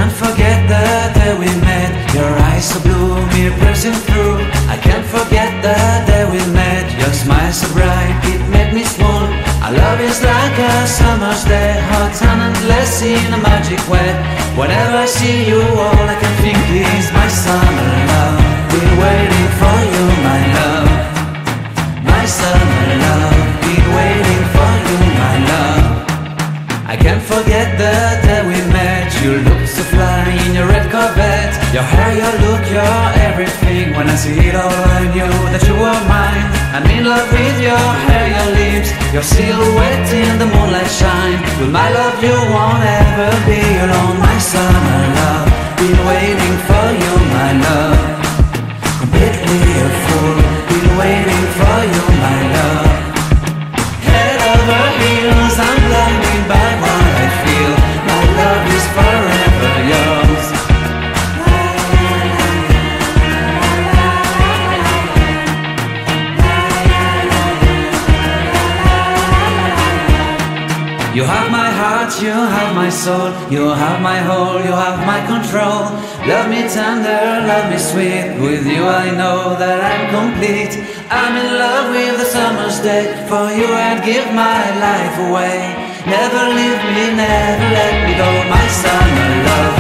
can't forget the day we met. Your eyes so blue, me piercing through. I can't forget the day we met. Your smile so bright, it made me swoon. Our love is like a summer's day, hot and endless in a magic way. Whenever I see you, all I can think is my summer love. Been waiting for you, my love. My summer love. Been waiting for you, my love. I can't forget the day we met. You looked so fly in your red Corvette. Your hair, your look, your everything. When I see it all, I knew that you were mine. I'm in love with your hair, your lips, your silhouette in the moonlight shine. With my love you won't ever be alone. My summer love, been waiting for you, my love. Completely a fool, been waiting for you, my love. Head over heels, I'm blinded by what I feel. My love is forever yours. You have my heart, you have my soul. You have my whole, you have my control. Love me tender, love me sweet. With you I know that I'm complete. I'm in love with the summer's day. For you I'd give my life away. Never leave me, never let me go. My summer love,